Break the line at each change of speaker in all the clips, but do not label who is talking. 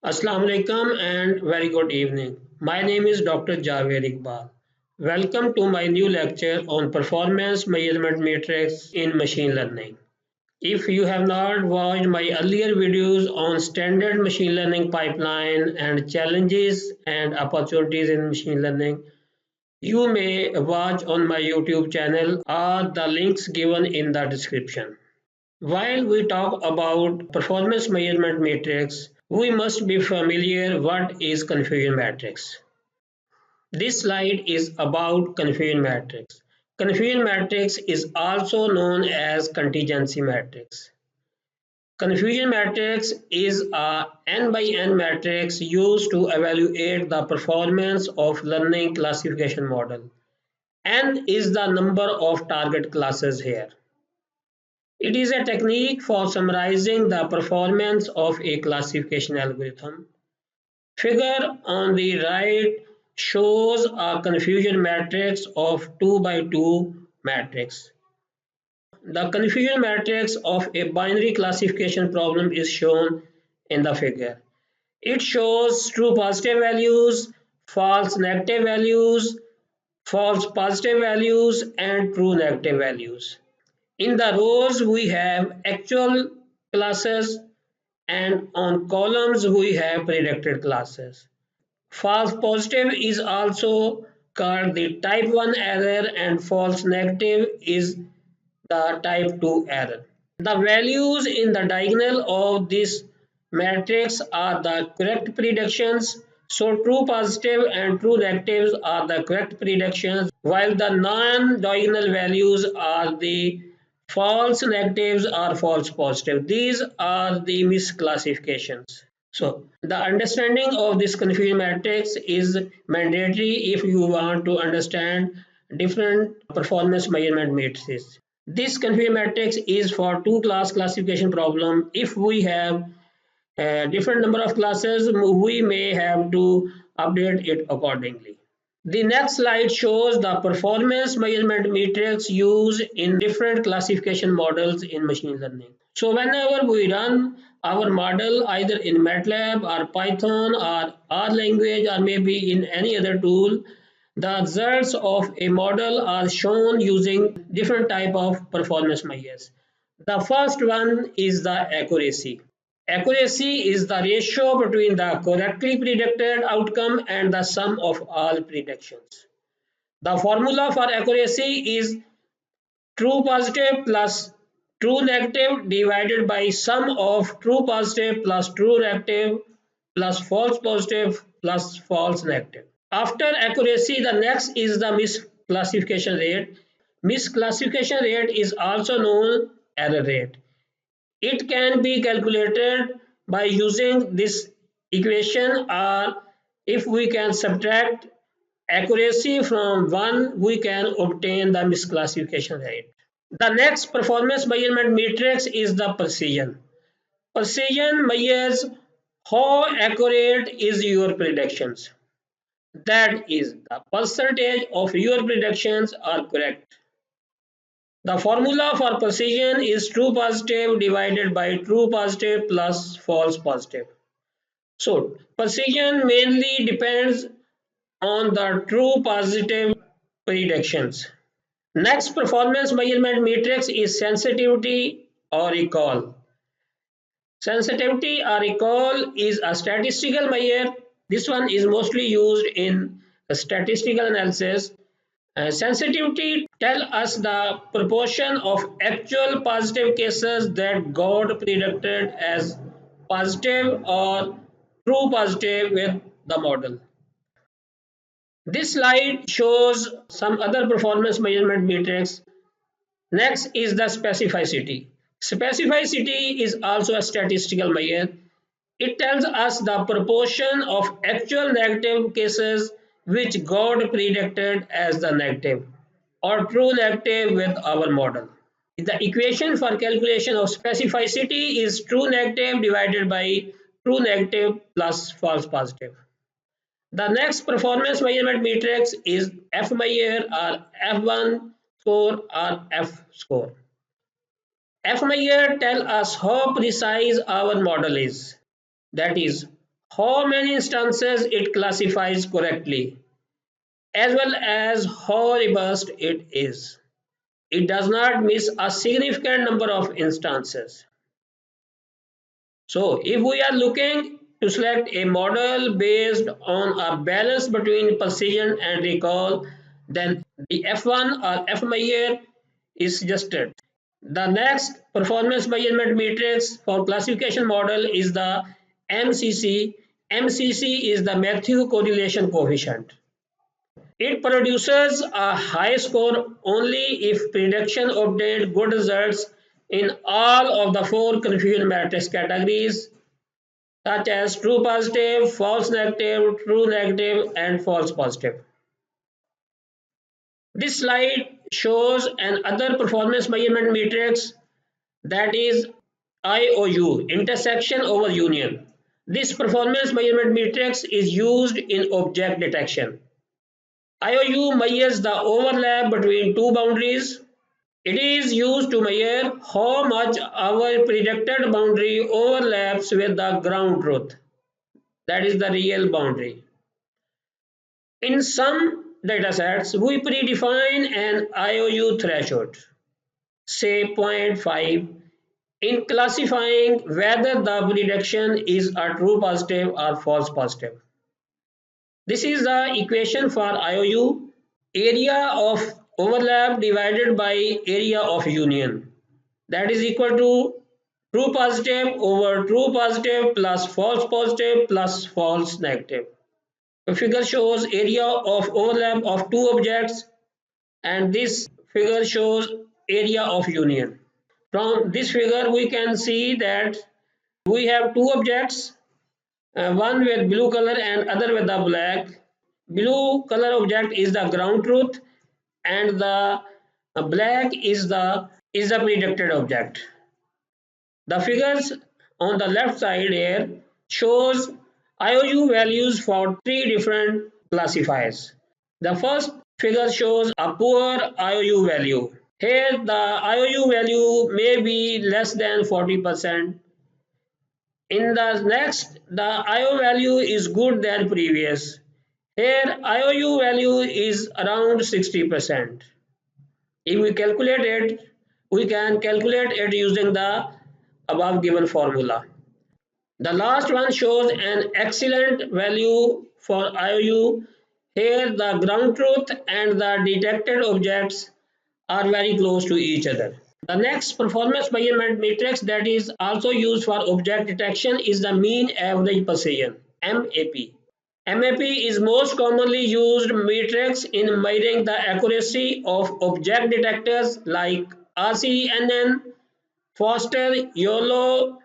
Assalamu alaikum and very good evening. My name is Dr. Javed Iqbal. Welcome to my new lecture on performance measurement matrix in machine learning. If you have not watched my earlier videos on standard machine learning pipeline and challenges and opportunities in machine learning, you may watch on my YouTube channel or the links given in the description. While we talk about performance measurement matrix, we must be familiar what is confusion matrix. This slide is about confusion matrix. Confusion matrix is also known as contingency matrix. Confusion matrix is a n by n matrix used to evaluate the performance of learning classification model. N is the number of target classes here. It is a technique for summarizing the performance of a classification algorithm. Figure on the right shows a confusion matrix of 2 by 2 matrix. The confusion matrix of a binary classification problem is shown in the figure. It shows true positive values, false negative values, false positive values, and true negative values. In the rows, we have actual classes, and on columns, we have predicted classes. False positive is also called the type 1 error, and false negative is the type 2 error. The values in the diagonal of this matrix are the correct predictions. So true positive and true negatives are the correct predictions, while the non-diagonal values are the false negatives or false positive. These are the misclassifications. So the understanding of this confusion matrix is mandatory if you want to understand different performance measurement matrices. This confusion matrix is for two class classification problem. If we have a different number of classes, we may have to update it accordingly. The next slide shows the performance measurement matrix used in different classification models in machine learning. So whenever we run our model either in MATLAB or Python or R language or maybe in any other tool, the results of a model are shown using different type of performance measures. The first one is the accuracy. Accuracy is the ratio between the correctly predicted outcome and the sum of all predictions. The formula for accuracy is true positive plus true negative divided by sum of true positive plus true negative plus false positive plus false negative. After accuracy, the next is the misclassification rate. Misclassification rate is also known error rate. It can be calculated by using this equation, or if we can subtract accuracy from 1, we can obtain the misclassification rate. The next performance measurement matrix is the precision. Precision measures how accurate is your predictions. That is, the percentage of your predictions are correct. The formula for precision is true positive divided by true positive plus false positive. So, precision mainly depends on the true positive predictions. Next performance measurement matrix is sensitivity or recall. Sensitivity or recall is a statistical measure. This one is mostly used in statistical analysis. Sensitivity tell us the proportion of actual positive cases that got predicted as positive or true positive with the model. This slide shows some other performance measurement metrics. Next is the specificity. Specificity is also a statistical measure. It tells us the proportion of actual negative cases which got predicted as the negative or true negative with our model. The equation for calculation of specificity is true negative divided by true negative plus false positive. The next performance measurement matrix is F measure or F1 score or F score. F measure tell us how precise our model is. That is, how many instances it classifies correctly, as well as how robust it is. It does not miss a significant number of instances. So if we are looking to select a model based on a balance between precision and recall, then the F1 or F measure is suggested. The next performance measurement matrix for classification model is the MCC. MCC is the Matthew correlation coefficient. It produces a high score only if prediction obtained good results in all of the four confusion matrix categories such as true positive, false negative, true negative, and false positive. This slide shows another performance measurement matrix, that is IOU, intersection over union. This performance measurement matrix is used in object detection. IOU measures the overlap between two boundaries. It is used to measure how much our predicted boundary overlaps with the ground truth, that is the real boundary. In some datasets, we predefine an IOU threshold, say 0.5, in classifying whether the prediction is a true positive or false positive. This is the equation for IOU: area of overlap divided by area of union, that is equal to true positive over true positive plus false positive plus false negative. The figure shows area of overlap of two objects, and this figure shows area of union. From this figure we can see that we have two objects, one with blue color and other with the black. Blue color object is the ground truth and the black is the predicted object. The figures on the left side here shows IOU values for three different classifiers. The first figure shows a poor IOU value. Here the IOU value may be less than 40%. In the next, the IOU value is good than previous. Here IOU value is around 60%. If we calculate it, we can calculate it using the above given formula. The last one shows an excellent value for IOU. Here the ground truth and the detected objects are very close to each other. The next performance measurement matrix that is also used for object detection is the mean average precision, MAP. MAP is most commonly used matrix in measuring the accuracy of object detectors like RCNN, Foster, YOLO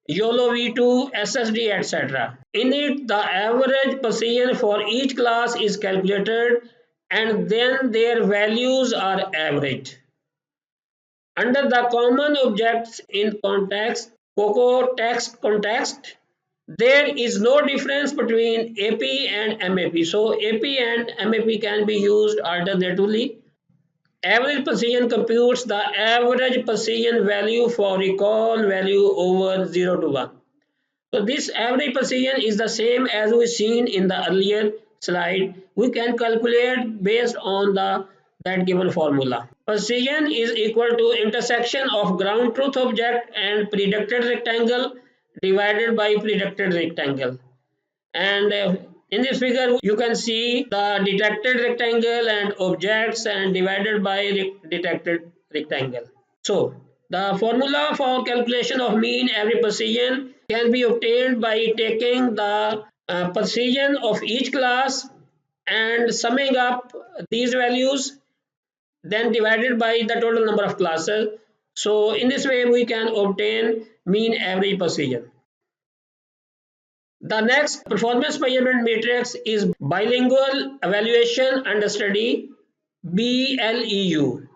V2, SSD, etc. In it, the average precision for each class is calculated and then their values are averaged. Under the common objects in context, COCO text context, there is no difference between AP and MAP. So AP and MAP can be used alternatively. Average precision computes the average precision value for recall value over 0 to 1. So this average precision is the same as we seen in the earlier slide. We can calculate based on that given formula. Precision is equal to intersection of ground truth object and predicted rectangle divided by predicted rectangle. And in this figure you can see the detected rectangle and objects and divided by detected rectangle. So the formula for calculation of mean average precision can be obtained by taking the precision of each class and summing up these values, then divided by the total number of classes. So in this way we can obtain mean average precision. The next performance measurement matrix is bilingual evaluation understudy, BLEU.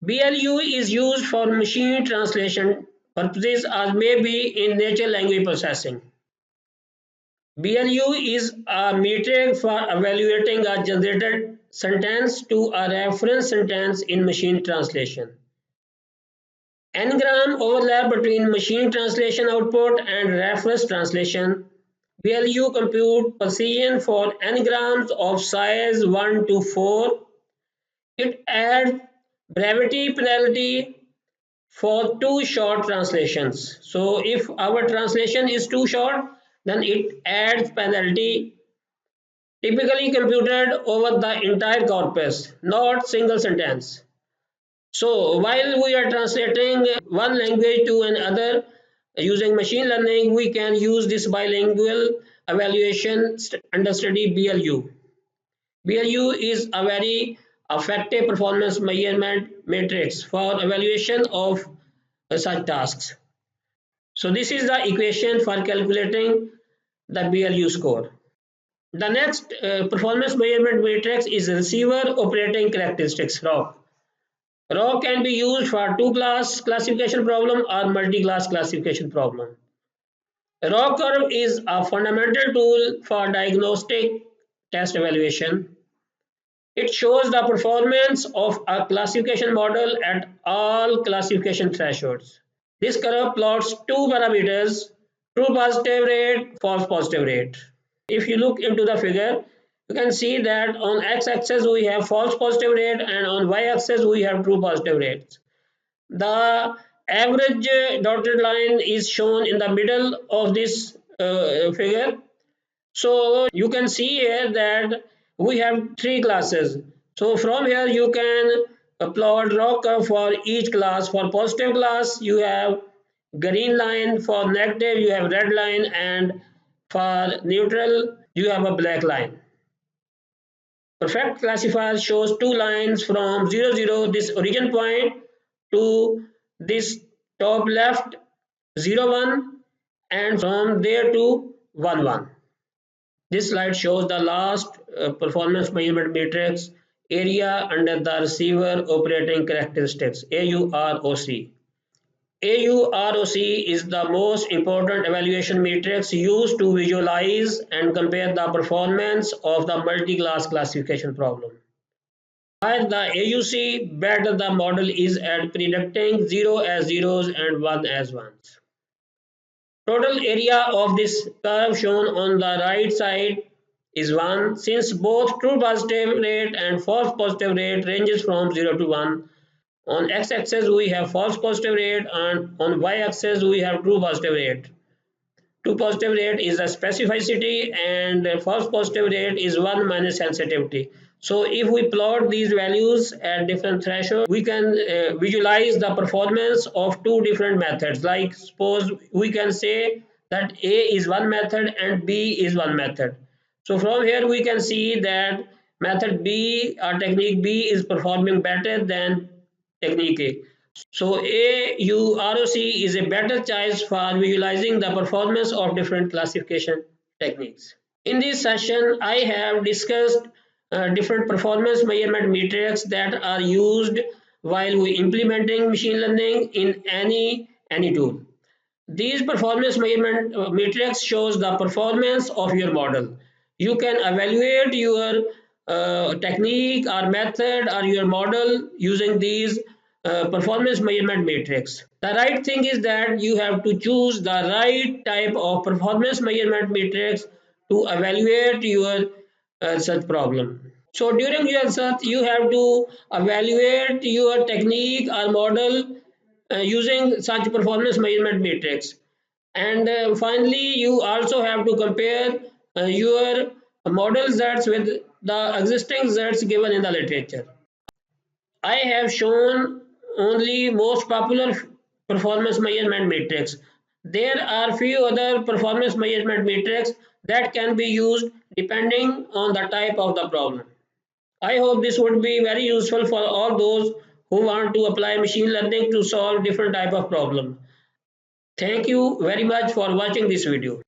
BLEU is used for machine translation purposes or maybe in natural language processing. BLEU is a metric for evaluating a generated sentence to a reference sentence in machine translation. N-gram overlap between machine translation output and reference translation. BLU compute precision for n-grams of size 1 to 4. It adds brevity penalty for too short translations. So if our translation is too short, then it adds penalty, typically computed over the entire corpus, not single sentence. So while we are translating one language to another using machine learning, we can use this bilingual evaluation understudy BLU. BLU is a very effective performance measurement matrix for evaluation of such tasks. So this is the equation for calculating the BLU score. The next performance measurement matrix is receiver operating characteristics ROC. ROC can be used for two-class classification problem or multi-class classification problem. ROC curve is a fundamental tool for diagnostic test evaluation. It shows the performance of a classification model at all classification thresholds. This curve plots two parameters, true positive rate, false positive rate. If you look into the figure, you can see that on x-axis we have false positive rate and on y-axis we have true positive rates. The average dotted line is shown in the middle of this figure. So you can see here that we have three classes. So from here you can plot ROC curve for each class. For positive class you have green line, for negative you have red line, and for neutral you have a black line. Perfect classifier shows two lines from 0 0, this origin point, to this top left 0 1, and from there to 1 1. This slide shows the last performance measurement matrix area under the receiver operating characteristics AUROC. AUROC is the most important evaluation matrix used to visualize and compare the performance of the multi-class classification problem. Higher the AUC, better the model is at predicting 0 as zeros and 1 as ones. Total area of this curve shown on the right side is 1, since both true positive rate and false positive rate ranges from 0 to 1. On x-axis we have false positive rate and on y-axis we have true positive rate. True positive rate is the specificity and false positive rate is 1 minus sensitivity. So if we plot these values at different thresholds, we can visualize the performance of two different methods. Like suppose we can say that A is one method and B is one method. So from here we can see that method B or technique B is performing better than technique A. So AUROC is a better choice for visualizing the performance of different classification techniques. In this session, I have discussed different performance measurement metrics that are used while we implementing machine learning in any tool. These performance measurement matrix shows the performance of your model. You can evaluate your technique or method or your model using these performance measurement matrix. The right thing is that you have to choose the right type of performance measurement matrix to evaluate your such problem. So during your search, you have to evaluate your technique or model using such performance measurement matrix. And finally, you also have to compare your model results with the existing results given in the literature. I have shown only most popular performance measurement matrix. There are few other performance measurement matrix that can be used depending on the type of the problem. I hope this would be very useful for all those who want to apply machine learning to solve different type of problem. Thank you very much for watching this video.